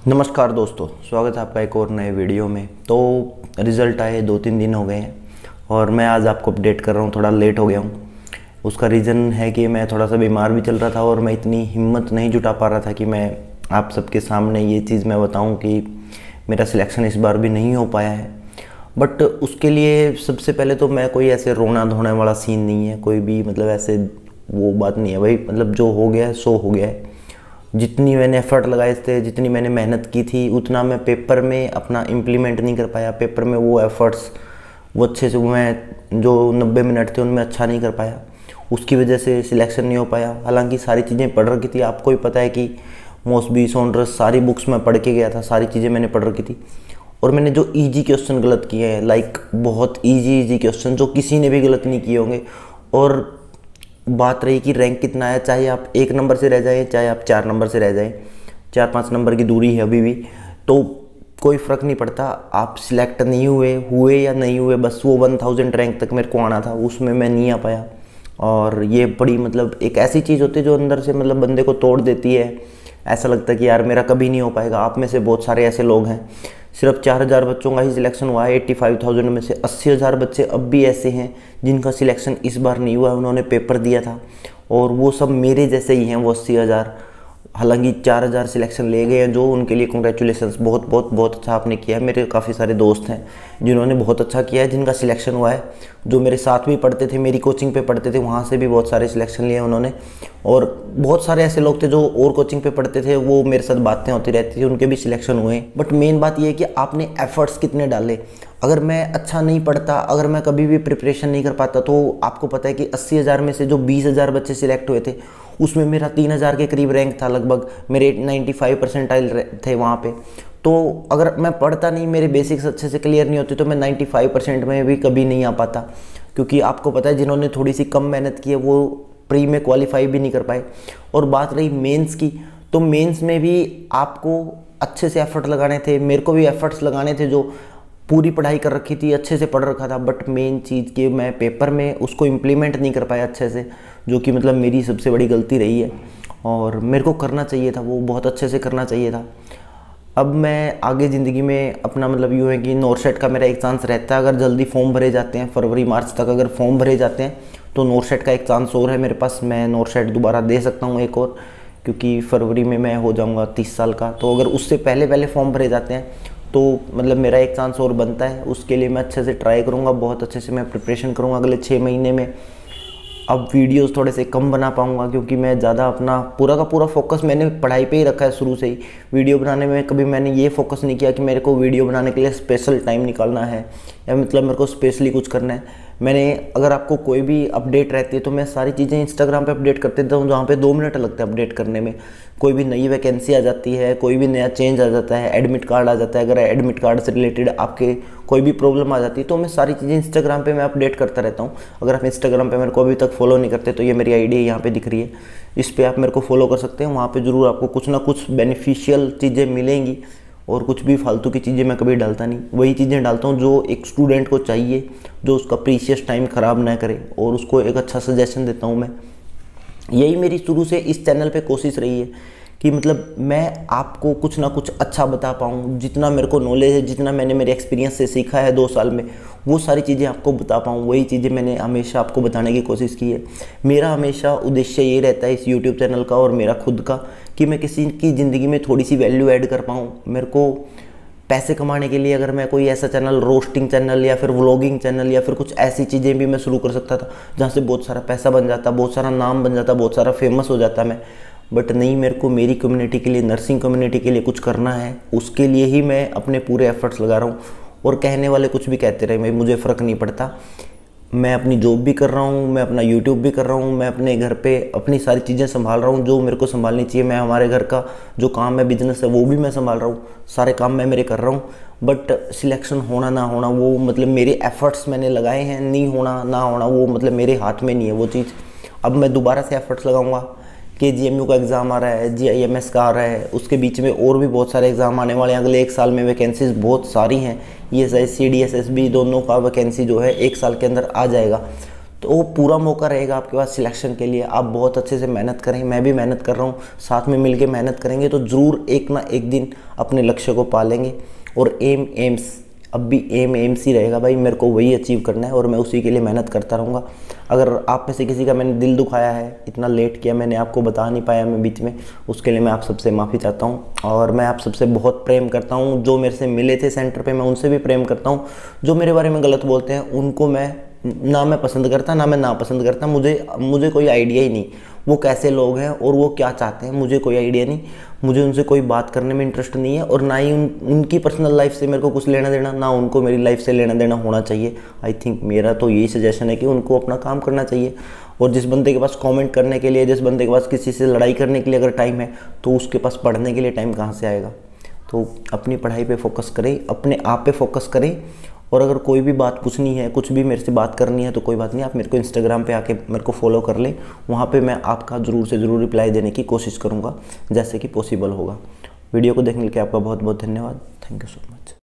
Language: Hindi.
नमस्कार दोस्तों, स्वागत है आपका एक और नए वीडियो में। तो रिज़ल्ट आए 2-3 दिन हो गए हैं और मैं आज आपको अपडेट कर रहा हूँ। थोड़ा लेट हो गया हूँ। उसका रीज़न है कि मैं थोड़ा सा बीमार भी चल रहा था और मैं इतनी हिम्मत नहीं जुटा पा रहा था कि मैं आप सबके सामने ये चीज़ मैं बताऊँ कि मेरा सिलेक्शन इस बार भी नहीं हो पाया है। बट उसके लिए सबसे पहले तो मैं कोई ऐसे रोना धोने वाला सीन नहीं है, कोई भी मतलब ऐसे वो बात नहीं है भाई। मतलब जो हो गया है सो हो गया है। जितनी मैंने एफ़र्ट लगाए थे, जितनी मैंने मेहनत की थी, उतना मैं पेपर में अपना इम्प्लीमेंट नहीं कर पाया। पेपर में वो एफ़र्ट्स वो अच्छे से मैं जो 90 मिनट थे उनमें अच्छा नहीं कर पाया। उसकी वजह से सिलेक्शन नहीं हो पाया। हालांकि सारी चीज़ें पढ़ रखी थी, आपको भी पता है कि मॉसबी, सॉन्डर्स सारी बुक्स मैं पढ़ के गया था, सारी चीज़ें मैंने पढ़ रखी थी। और मैंने जो ईजी क्वेश्चन गलत किए हैं, लाइक बहुत ईजी क्वेश्चन जो किसी ने भी गलत नहीं किए होंगे। और बात रही कि रैंक कितना है, चाहे आप 1 नंबर से रह जाएं, चाहे आप 4 नंबर से रह जाएं, 4-5 नंबर की दूरी है अभी भी, तो कोई फ़र्क नहीं पड़ता। आप सिलेक्ट नहीं हुए या नहीं हुए, बस वो 1000 रैंक तक मेरे को आना था, उसमें मैं नहीं आ पाया। और ये बड़ी मतलब एक ऐसी चीज़ होती है जो अंदर से मतलब बंदे को तोड़ देती है। ऐसा लगता है कि यार मेरा कभी नहीं हो पाएगा। आप में से बहुत सारे ऐसे लोग हैं, सिर्फ 4000 बच्चों का ही सिलेक्शन हुआ है 85,000 में से। 80,000 बच्चे अब भी ऐसे हैं जिनका सिलेक्शन इस बार नहीं हुआ है, उन्होंने पेपर दिया था और वो सब मेरे जैसे ही हैं, वो 80,000। हालांकि 4000 सिलेक्शन ले गए हैं, जो उनके लिए कंग्रेचुलेसन्स। बहुत बहुत बहुत अच्छा आपने किया है। मेरे काफ़ी सारे दोस्त हैं जिन्होंने बहुत अच्छा किया है, जिनका सिलेक्शन हुआ है। जो मेरे साथ भी पढ़ते थे, मेरी कोचिंग पे पढ़ते थे, वहाँ से भी बहुत सारे सिलेक्शन लिए उन्होंने। और बहुत सारे ऐसे लोग थे जो और कोचिंग पे पढ़ते थे, वो मेरे साथ बातें होती रहती थी, उनके भी सिलेक्शन हुए। बट मेन बात ये है कि आपने एफर्ट्स कितने डाले। अगर मैं अच्छा नहीं पढ़ता, अगर मैं कभी भी प्रिपरेशन नहीं कर पाता, तो आपको पता है कि 80,000 में से जो 20,000 बच्चे सिलेक्ट हुए थे, उसमें मेरा 3000 के करीब रैंक था लगभग। मेरे 95 परसेंटाइल थे वहाँ पे। तो अगर मैं पढ़ता नहीं, मेरे बेसिक्स अच्छे से क्लियर नहीं होते, तो मैं 95% में भी कभी नहीं आ पाता। क्योंकि आपको पता है जिन्होंने थोड़ी सी कम मेहनत की है वो प्री में क्वालिफाई भी नहीं कर पाए। और बात रही मेंस की, तो मेंस में भी आपको अच्छे से एफर्ट लगाने थे। मेरे को भी एफर्ट्स लगाने थे, जो पूरी पढ़ाई कर रखी थी, अच्छे से पढ़ रखा था। बट मेन चीज़ कि मैं पेपर में उसको इम्प्लीमेंट नहीं कर पाया अच्छे से, जो कि मतलब मेरी सबसे बड़ी गलती रही है। और मेरे को करना चाहिए था, वो बहुत अच्छे से करना चाहिए था। अब मैं आगे ज़िंदगी में अपना मतलब यूँ है कि नॉर्सेट का मेरा एक चांस रहता है। अगर जल्दी फॉर्म भरे जाते हैं, फरवरी मार्च तक अगर फॉर्म भरे जाते हैं, तो नॉर्सेट का एक चांस और है मेरे पास। मैं नॉर्सेट दोबारा दे सकता हूँ एक और, क्योंकि फरवरी में मैं हो जाऊँगा 30 साल का। तो अगर उससे पहले पहले फॉर्म भरे जाते हैं तो मतलब मेरा एक चांस और बनता है। उसके लिए मैं अच्छे से ट्राई करूँगा, बहुत अच्छे से मैं प्रिपरेशन करूँगा अगले 6 महीने में। अब वीडियोस थोड़े से कम बना पाऊँगा, क्योंकि मैं ज़्यादा अपना पूरा का पूरा फोकस मैंने पढ़ाई पे ही रखा है शुरू से ही। वीडियो बनाने में कभी मैंने ये फोकस नहीं किया कि मेरे को वीडियो बनाने के लिए स्पेशल टाइम निकालना है, या मतलब मेरे को स्पेशली कुछ करना है। मैंने अगर आपको कोई भी अपडेट रहती है तो मैं सारी चीज़ें इंस्टाग्राम पे अपडेट कर देता हूँ, जहाँ पे 2 मिनट लगते हैं अपडेट करने में। कोई भी नई वैकेंसी आ जाती है, कोई भी नया चेंज आ जाता है, एडमिट कार्ड आ जाता है, अगर एडमिट कार्ड से रिलेटेड आपके कोई भी प्रॉब्लम आ जाती है, तो मैं सारी चीज़ें इंस्टाग्राम पे मैं अपडेट करता रहता हूँ। अगर आप इंस्टाग्राम पे मेरे को अभी तक फॉलो नहीं करते, तो ये मेरी आईडी है, यहाँ पे दिख रही है, इस पर आप मेरे को फॉलो कर सकते हैं। वहाँ पे ज़रूर आपको कुछ ना कुछ बेनिफिशियल चीज़ें मिलेंगी। और कुछ भी फालतू की चीज़ें मैं कभी डालता नहीं, वही चीज़ें डालता हूँ जो एक स्टूडेंट को चाहिए, जो उसका प्रीशियस टाइम ख़राब ना करे, और उसको एक अच्छा सजेशन देता हूँ मैं। यही मेरी शुरू से इस चैनल पे कोशिश रही है कि मतलब मैं आपको कुछ ना कुछ अच्छा बता पाऊँ। जितना मेरे को नॉलेज है, जितना मैंने मेरे एक्सपीरियंस से सीखा है 2 साल में, वो सारी चीज़ें आपको बता पाऊँ। वही चीज़ें मैंने हमेशा आपको बताने की कोशिश की है। मेरा हमेशा उद्देश्य ये रहता है इस यूट्यूब चैनल का और मेरा खुद का, कि मैं किसी की ज़िंदगी में थोड़ी सी वैल्यू ऐड कर पाऊँ। मेरे को पैसे कमाने के लिए अगर मैं कोई ऐसा चैनल, रोस्टिंग चैनल या फिर व्लॉगिंग चैनल या फिर कुछ ऐसी चीज़ें भी मैं शुरू कर सकता था, जहाँ से बहुत सारा पैसा बन जाता, बहुत सारा नाम बन जाता, बहुत सारा फेमस हो जाता मैं। बट नहीं, मेरे को मेरी कम्युनिटी के लिए, नर्सिंग कम्युनिटी के लिए कुछ करना है। उसके लिए ही मैं अपने पूरे एफर्ट्स लगा रहा हूँ। और कहने वाले कुछ भी कहते रहे, मैं मुझे फ़र्क नहीं पड़ता। मैं अपनी जॉब भी कर रहा हूँ, मैं अपना यूट्यूब भी कर रहा हूँ, मैं अपने घर पे अपनी सारी चीज़ें संभाल रहा हूँ जो मेरे को संभालनी चाहिए। मैं हमारे घर का जो काम है, बिजनेस है, वो भी मैं संभाल रहा हूँ। सारे काम मैं मेरे कर रहा हूँ। बट सिलेक्शन होना ना होना, वो मतलब मेरे एफर्ट्स मैंने लगाए हैं। नहीं होना ना होना, वो मतलब मेरे हाथ में नहीं है वो चीज़। अब मैं दोबारा से एफर्ट्स लगाऊंगा। KGMU का एग्ज़ाम आ रहा है, GIMS का आ रहा है, उसके बीच में और भी बहुत सारे एग्ज़ाम आने वाले हैं। अगले 1 साल में वैकेंसीज बहुत सारी हैं। ESI CDSS भी दोनों का वैकेंसी जो है 1 साल के अंदर आ जाएगा। तो वो पूरा मौका रहेगा आपके पास सिलेक्शन के लिए। आप बहुत अच्छे से मेहनत करें, मैं भी मेहनत कर रहा हूँ, साथ में मिलके मेहनत करेंगे तो ज़रूर एक ना एक दिन अपने लक्ष्य को पालेंगे। और एम्स अब भी एम्स ही रहेगा भाई, मेरे को वही अचीव करना है और मैं उसी के लिए मेहनत करता रहूँगा। अगर आप में से किसी का मैंने दिल दुखाया है, इतना लेट किया, मैंने आपको बता नहीं पाया मैं बीच में, उसके लिए मैं आप सबसे माफ़ी चाहता हूँ। और मैं आप सबसे बहुत प्रेम करता हूँ। जो मेरे से मिले थे सेंटर पे, मैं उनसे भी प्रेम करता हूँ। जो मेरे बारे में गलत बोलते हैं उनको मैं पसंद करता, ना मैं नापसंद करता। मुझे कोई आइडिया ही नहीं वो कैसे लोग हैं और वो क्या चाहते हैं, मुझे कोई आइडिया नहीं। मुझे उनसे कोई बात करने में इंटरेस्ट नहीं है और ना ही उनकी पर्सनल लाइफ से मेरे को कुछ लेना देना, ना उनको मेरी लाइफ से लेना देना होना चाहिए। आई थिंक मेरा तो यही सजेशन है कि उनको अपना काम करना चाहिए। और जिस बंदे के पास कमेंट करने के लिए, जिस बंदे के पास किसी से लड़ाई करने के लिए अगर टाइम है, तो उसके पास पढ़ने के लिए टाइम कहाँ से आएगा। तो अपनी पढ़ाई पे फोकस करें, अपने आप पे फोकस करें। और अगर कोई भी बात पूछनी है, कुछ भी मेरे से बात करनी है, तो कोई बात नहीं, आप मेरे को इंस्टाग्राम पे आके मेरे को फॉलो कर लें। वहाँ पे मैं आपका ज़रूर से ज़रूर रिप्लाई देने की कोशिश करूँगा जैसे कि पॉसिबल होगा। वीडियो को देखने के लिए आपका बहुत बहुत धन्यवाद। Thank you so much.